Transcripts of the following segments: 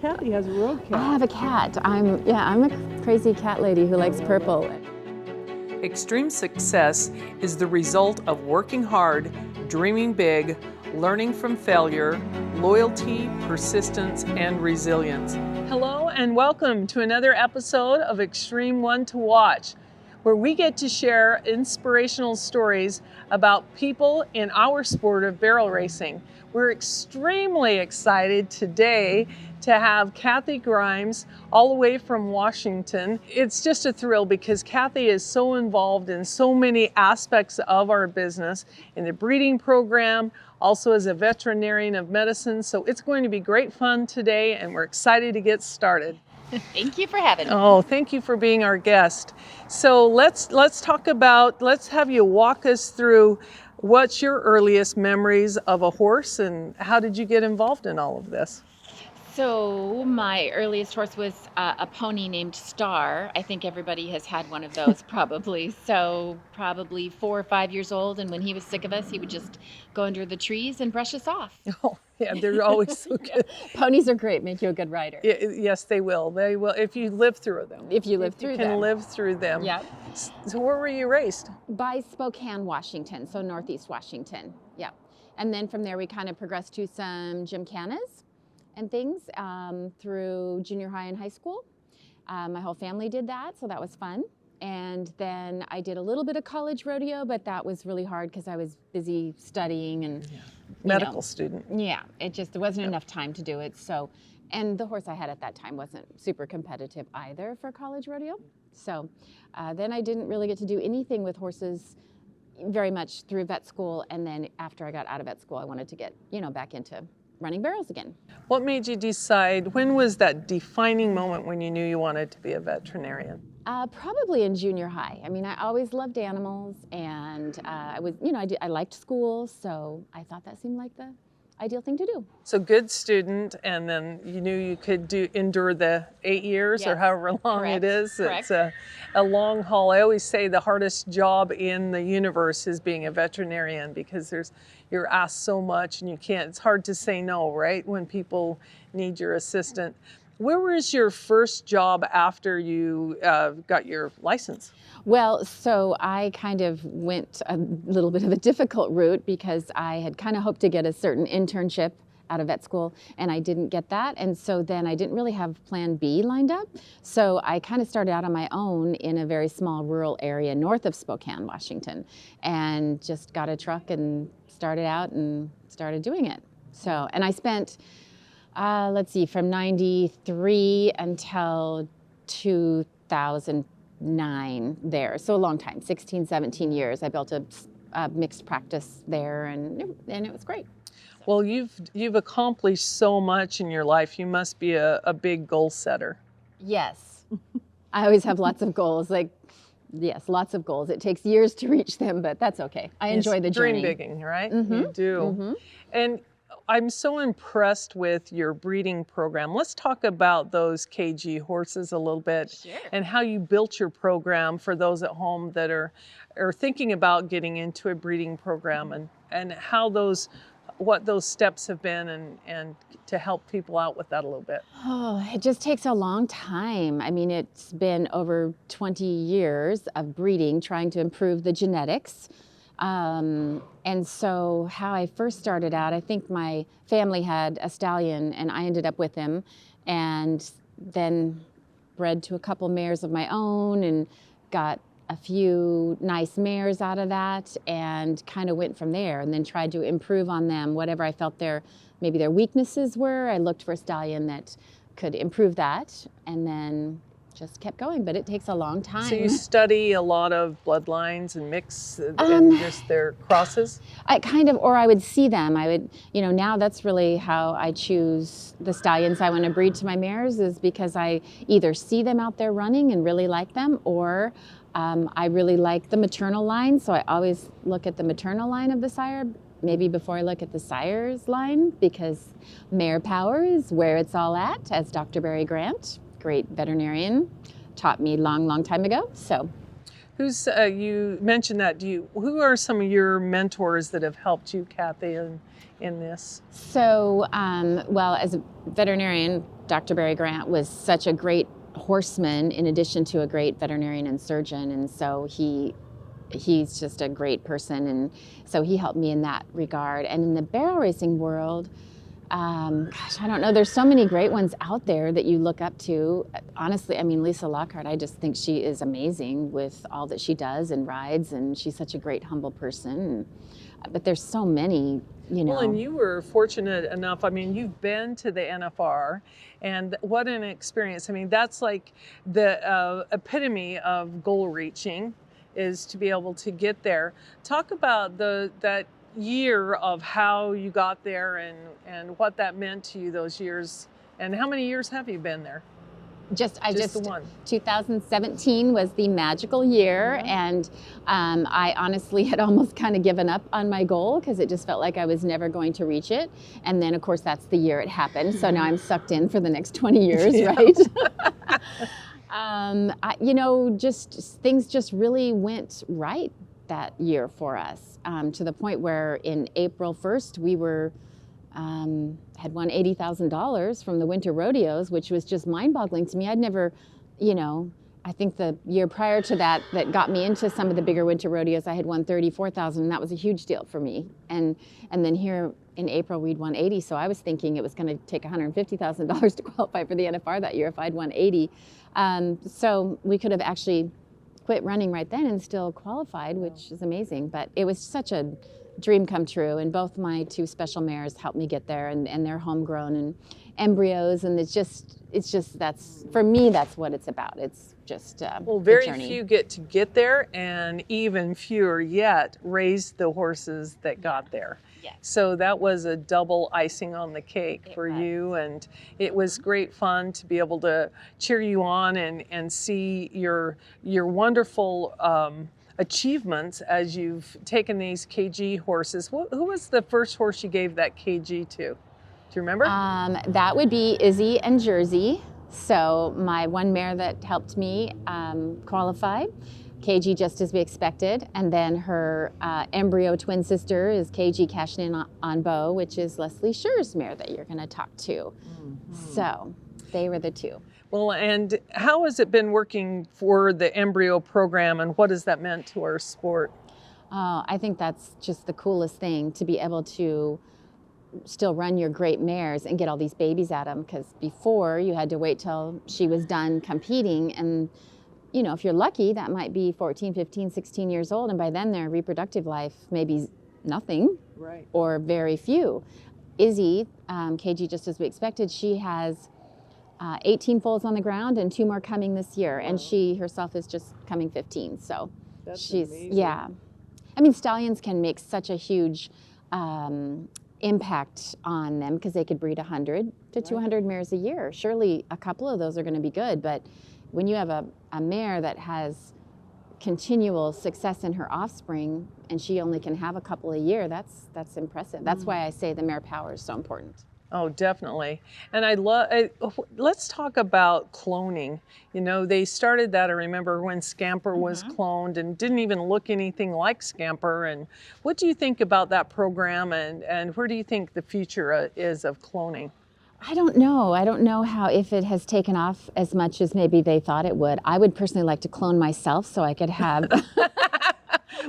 Kathy has a road cat. I have a cat. I'm a crazy cat lady who likes purple. Extreme success is the result of working hard, dreaming big, learning from failure, loyalty, persistence, and resilience. Hello and welcome to another episode of Xtreme One to Watch, where we get to share inspirational stories about people in our sport of barrel racing. We're extremely excited today to have Kathy Grimes all the way from Washington. It's just a thrill because Kathy is so involved in so many aspects of our business, in the breeding program, also as a veterinarian of medicine. So it's going to be great fun today and we're excited to get started. Thank you for having me. Oh, thank you for being our guest. So let's have you walk us through what's your earliest memories of a horse and how did you get involved in all of this? So my earliest horse was a pony named Star. I think everybody has had one of those probably. So probably 4 or 5 years old. And when he was sick of us, he would just go under the trees and brush us off. Oh, yeah, they're always so good. Ponies are great, make you a good rider. Yes, they will. They will if you live through them. If you live through them. You can live through them. Yep. So where were you raised? By Spokane, Washington, so Northeast Washington. Yeah. And then from there we kind of progressed to some gymkhanas and things through junior high and high school. My whole family did that, so that was fun. And then I did a little bit of college rodeo, but that was really hard because I was busy studying and medical student. Yeah, there wasn't enough time to do it. So, and the horse I had at that time wasn't super competitive either for college rodeo. So then I didn't really get to do anything with horses very much through vet school. And then after I got out of vet school, I wanted to get, back into running barrels again. What made you decide, when was that defining moment when you knew you wanted to be a veterinarian? Probably in junior high. I mean, I always loved animals and I liked school, so I thought that seemed like the ideal thing to do. So good student, and then you knew you could endure the 8 years or however long it is. Correct. It's a long haul. I always say the hardest job in the universe is being a veterinarian because you're asked so much and it's hard to say no, right? When people need your assistant. Where was your first job after you got your license? Well, so I kind of went a little bit of a difficult route because I had kind of hoped to get a certain internship out of vet school and I didn't get that. And so then I didn't really have plan B lined up. So I kind of started out on my own in a very small rural area north of Spokane, Washington, and just got a truck and started out and started doing it. So, and I spent from 93 until 2009 there. So a long time, 16, 17 years. I built a mixed practice there and it was great. Well, you've accomplished so much in your life. You must be a big goal setter. Yes. I always have lots of goals. Yes, lots of goals. It takes years to reach them, but that's okay. I enjoy the journey. Dream bigging, right? Mm-hmm. You do. Mm-hmm. And I'm so impressed with your breeding program. Let's talk about those KG horses a little bit. Sure. And how you built your program for those at home that are thinking about getting into a breeding program and what those steps have been and to help people out with that a little bit. Oh, it just takes a long time. I mean, it's been over 20 years of breeding, trying to improve the genetics. And so how I first started out, I think my family had a stallion and I ended up with him and then bred to a couple mares of my own and got a few nice mares out of that and kind of went from there and then tried to improve on them, whatever I felt maybe their weaknesses were. I looked for a stallion that could improve that and then just kept going, but it takes a long time. So you study a lot of bloodlines and mix and just their crosses? I would see them. I would, now that's really how I choose the stallions I want to breed to my mares is because I either see them out there running and really like them or I really like the maternal line. So I always look at the maternal line of the sire, maybe before I look at the sire's line because mare power is where it's all at, as Dr. Barry Grant, great veterinarian, taught me long time ago. So who's you mentioned that who are some of your mentors that have helped you, Kathy, in this? So well, as a veterinarian, Dr. Barry Grant was such a great horseman in addition to a great veterinarian and surgeon, and so he's just a great person, and so he helped me in that regard. And in the barrel racing world, gosh, I don't know. There's so many great ones out there that you look up to. Honestly, I mean, Lisa Lockhart, I just think she is amazing with all that she does and rides, and she's such a great, humble person. But there's so many, you know. Well, and you were fortunate enough. I mean, you've been to the NFR, and what an experience. I mean, that's like the epitome of goal reaching, is to be able to get there. Talk about that year of how you got there and what that meant to you those years. And how many years have you been there? Just the one. 2017 was the magical year, and I honestly had almost kind of given up on my goal because it just felt like I was never going to reach it. And then, of course, that's the year it happened. So now I'm sucked in for the next 20 years, right? Things just really went right that year for us, to the point where in April 1st we were had won $80,000 from the winter rodeos, which was just mind-boggling to me. I'd never, I think the year prior to that got me into some of the bigger winter rodeos, I had won $34,000, and that was a huge deal for me. And then here in April we'd won 80, so I was thinking it was going to take $150,000 to qualify for the NFR that year if I'd won 80. So we could have actually quit running right then and still qualified, which is amazing. But it was such a dream come true, and both my two special mares helped me get there, and they're homegrown and embryos, and it's just that's, for me, that's what it's about. It's just very few get there, and even fewer yet raise the horses that got there. Yes. So that was a double icing on the cake for you, and it was great fun to be able to cheer you on and see your wonderful achievements as you've taken these KG horses. Who was the first horse you gave that KG to? Do you remember? That would be Izzy and Jersey. So my one mare that helped me qualify, KG Just As We Expected, and then her embryo twin sister is KG Cashing In on Bow, which is Leslie Scher's mare that you're going to talk to. Mm-hmm. So they were the two. Well, and how has it been working for the embryo program, and what has that meant to our sport? I think that's just the coolest thing, to be able to still run your great mares and get all these babies at them, because before you had to wait till she was done competing, and if you're lucky, that might be 14, 15, 16 years old, and by then their reproductive life may be nothing, right, or very few. Izzy, KG Just As We Expected, she has 18 foals on the ground and 2 more coming this year. Wow. And she herself is just coming 15. So she's amazing. Yeah. I mean, stallions can make such a huge impact on them, because they could breed 100 to 200 mares a year. Surely a couple of those are going to be good, but when you have a mare that has continual success in her offspring and she only can have a couple a year, that's impressive. That's why I say the mare power is so important. Oh, definitely. And let's talk about cloning. They started that, I remember, when Scamper was cloned and didn't even look anything like Scamper. And what do you think about that program, and where do you think the future is of cloning? I don't know. I don't know if it has taken off as much as maybe they thought it would. I would personally like to clone myself so I could have...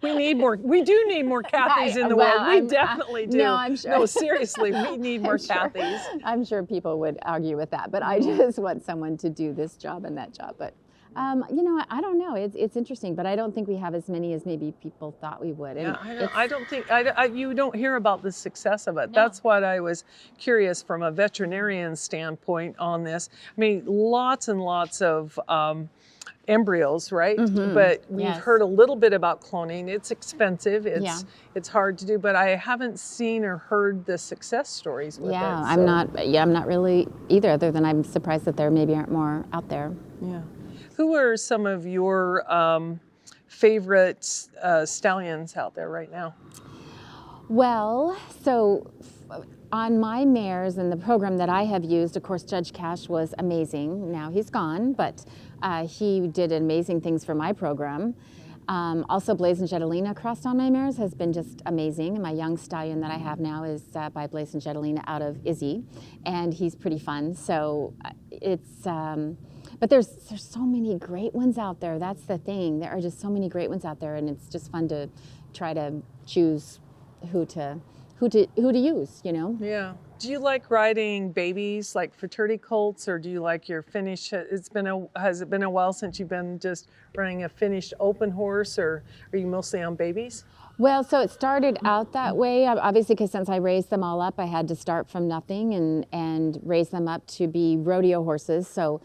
We do need more Kathys in the world. We definitely do. No, I'm sure. No, seriously, we need more Kathys. I'm sure people would argue with that, but I just want someone to do this job and that job. But, I don't know. It's interesting, but I don't think we have as many as maybe people thought we would. And I don't think you don't hear about the success of it. No. That's what I was curious from a veterinarian standpoint on this. I mean, lots and lots of embryos, right? Mm-hmm. But we've heard a little bit about cloning. It's expensive. It's hard to do, but I haven't seen or heard the success stories with it. I'm not really either, other than I'm surprised that there maybe aren't more out there. Yeah. Who are some of your favorite stallions out there right now? Well, so on my mares and the program that I have used, of course, Judge Cash was amazing. Now he's gone, but he did amazing things for my program. Also, Blaze and Jetalina crossed on my mares has been just amazing. And my young stallion that I have now is by Blaze and Jetalina out of Izzy, and he's pretty fun. So it's, but there's so many great ones out there. That's the thing. There are just so many great ones out there, and it's just fun to try to choose who to use. You know. Yeah. Do you like riding babies, like fraternity colts, or do you like your finished? Has it been a while since you've been just running a finished open horse, or are you mostly on babies? Well, so it started out that way, obviously, because since I raised them all up, I had to start from nothing and raise them up to be rodeo horses. So,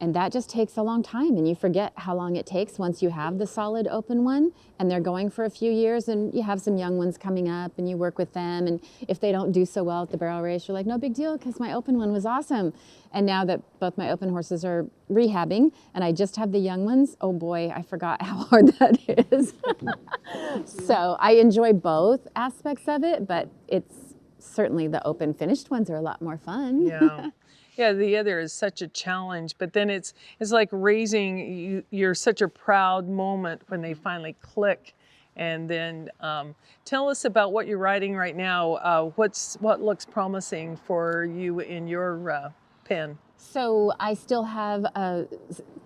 and that just takes a long time, and you forget how long it takes once you have the solid open one, and they're going for a few years, and you have some young ones coming up, and you work with them, and if they don't do so well at the barrel race, you're like, no big deal, because my open one was awesome. And now that both my open horses are rehabbing, and I just have the young ones, oh boy, I forgot how hard that is. So I enjoy both aspects of it, but it's certainly the open finished ones are a lot more fun. Yeah. Yeah, the other is such a challenge, but then it's like raising, you're such a proud moment when they finally click. And then tell us about what you're riding right now. What looks promising for you in your pen? So I still have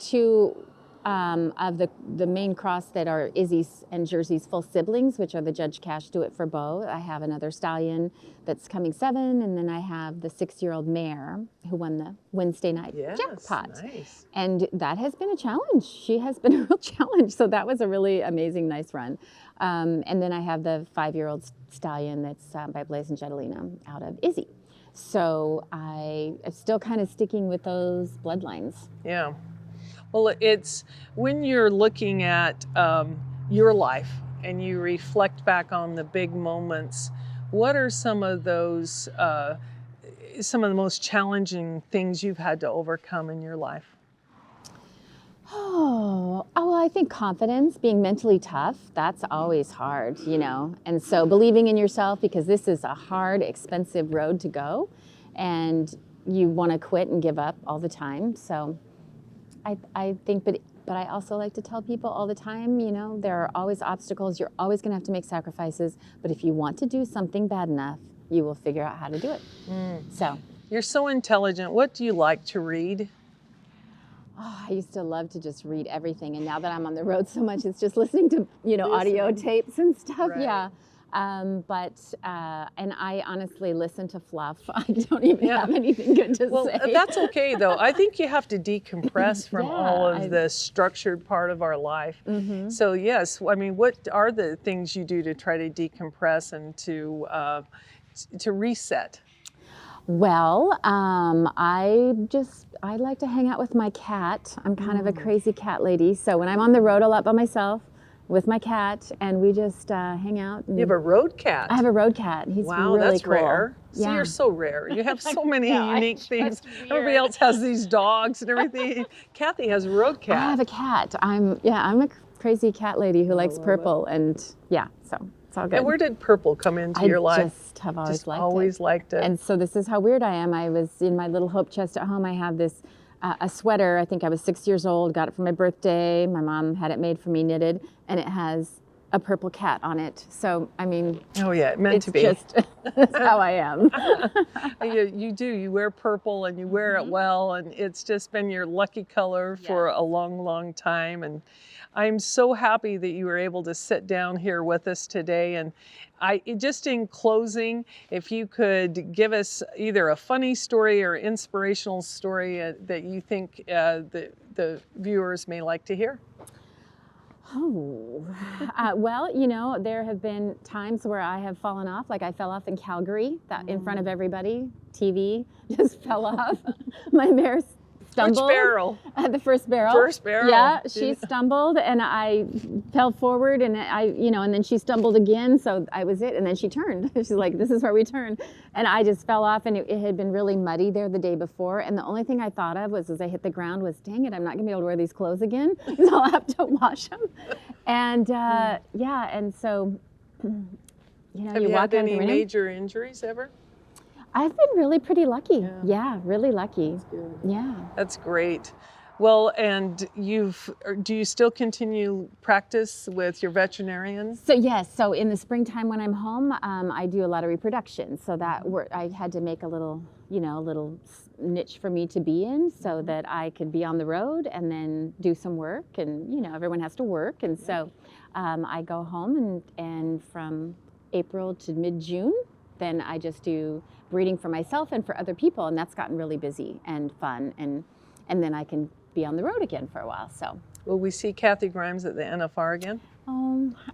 two of the main cross that are Izzy's and Jersey's full siblings, which are the Judge Cash Do It for Beau. I have another stallion that's coming 7, and then I have the 6-year-old Mare who won the Wednesday night jackpot. Nice. And that has been a challenge. She has been a real challenge. So that was a really amazing, nice run. And then I have the 5-year-old stallion that's by Blaze and Jetalina out of Izzy. So I'm still kind of sticking with those bloodlines. Yeah. Well, it's when you're looking at your life and you reflect back on the big moments, what are some of those, some of the most challenging things you've had to overcome in your life? Oh, well, I think confidence, being mentally tough, that's always hard, you know. And so believing in yourself, because this is a hard, expensive road to go, and you want to quit and give up all the time. So I think, but I also like to tell people all the time, you know, there are always obstacles. You're always going to have to make sacrifices. But if you want to do something bad enough, you will figure out how to do it. So you're so intelligent. What do you like to read? Oh, I used to love to just read everything, and now that I'm on the road so much, it's just listening to, you know, audio tapes and stuff. Right. Yeah. And I honestly listen to fluff. I don't even have anything good to Well, say. that's okay though. I think you have to decompress from all of the structured part of our life. So yes, I mean, what are the things you do to try to decompress and to reset? Well, I like to hang out with my cat. I'm kind of a crazy cat lady. So when I'm on the road a lot by myself with my cat, and we just hang out. You have a road cat. I have a road cat. He's wow, really that's cool. rare. Yeah. See, you're so rare. You have so many Yeah, unique it's things. just weird. Everybody else has these dogs and everything. Kathy has a road cat. I have a cat. I'm a crazy cat lady who likes purple, and yeah, so it's all good. And where did purple come into your life? I just have always liked it. it. And so this is how weird I am. I was in my little hope chest at home. I have this a sweater. I think I was 6 years old. Got it for my birthday. My mom had it made for me, knitted, and it has a purple cat on it. So I mean, oh yeah, it meant to be. It's just that's how I am. You do. You wear purple and you wear it well, and it's just been your lucky color for a long, long time. And I'm so happy that you were able to sit down here with us today. And just in closing, if you could give us either a funny story or inspirational story that you think the viewers may like to hear. Oh, well, you know, there have been times where I have fallen off, like I fell off in Calgary, that in front of everybody, TV, just fell off. My mare stumbled. Which barrel? The first barrel. First barrel. Yeah, she stumbled and I fell forward and and then she stumbled again, so I was it, and then she turned. She's like, this is where we turn. And I just fell off, and it had been really muddy there the day before, and the only thing I thought of was as I hit the ground was, dang it, I'm not gonna be able to wear these clothes again, because I'll have to wash them. And and so, you know, Have you walk had out of the any room. major injuries ever? I've been really pretty lucky. Yeah, really lucky. That's good. Yeah. That's great. Well, and do you still continue practice with your veterinarian? So yes, so in the springtime when I'm home, I do a lot of reproduction. So that I had to make a little, niche for me to be in, so that I could be on the road and then do some work. And everyone has to work, and so I go home and from April to mid-June, then I just do breeding for myself and for other people, and that's gotten really busy and fun, and then I can be on the road again for a while. So. Will we see Kathy Grimes at the NFR again?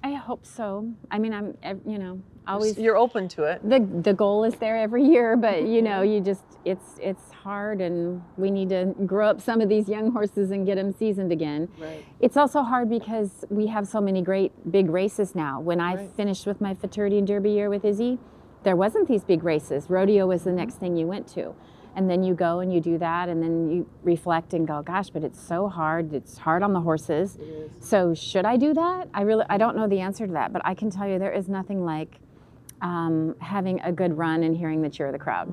I hope so. I mean, I'm, always. You're open to it. The goal is there every year, but you just it's hard, and we need to grow up some of these young horses and get them seasoned again. Right. It's also hard because we have so many great big races now. When I Right. finished with my Futurity and Derby year with Izzy, there wasn't these big races. Rodeo was the next thing you went to. And then you go and you do that, and then you reflect and go, gosh, but it's so hard. It's hard on the horses. It is. So should I do that? I don't know the answer to that, but I can tell you there is nothing like having a good run and hearing the cheer of the crowd.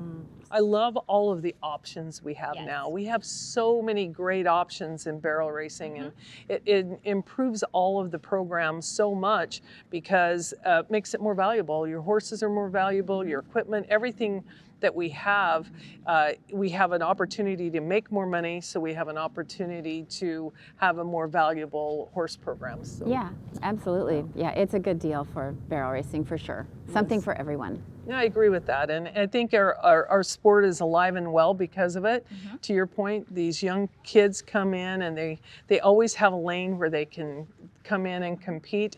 I love all of the options we have Yes. now. We have so many great options in barrel racing, and it improves all of the programs so much because it makes it more valuable. Your horses are more valuable, your equipment, everything that we have an opportunity to make more money, so we have an opportunity to have a more valuable horse program. So. Yeah, absolutely. Yeah, it's a good deal for barrel racing for sure. Something for everyone. Yeah, I agree with that. And I think our sport is alive and well because of it. To your point, these young kids come in and they always have a lane where they can come in and compete.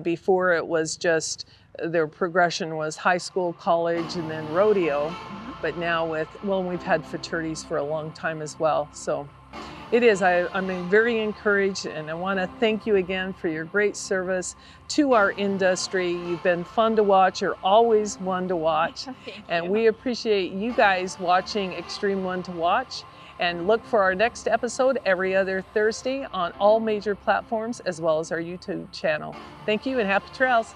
Before it was just their progression was high school, college, and then rodeo. But now we've had fraternities for a long time as well. So it is, I'm very encouraged, and I want to thank you again for your great service to our industry. You've been fun to watch. You're always one to watch. And we appreciate you guys watching Xtreme One to Watch. And look for our next episode every other Thursday on all major platforms, as well as our YouTube channel. Thank you and happy trails.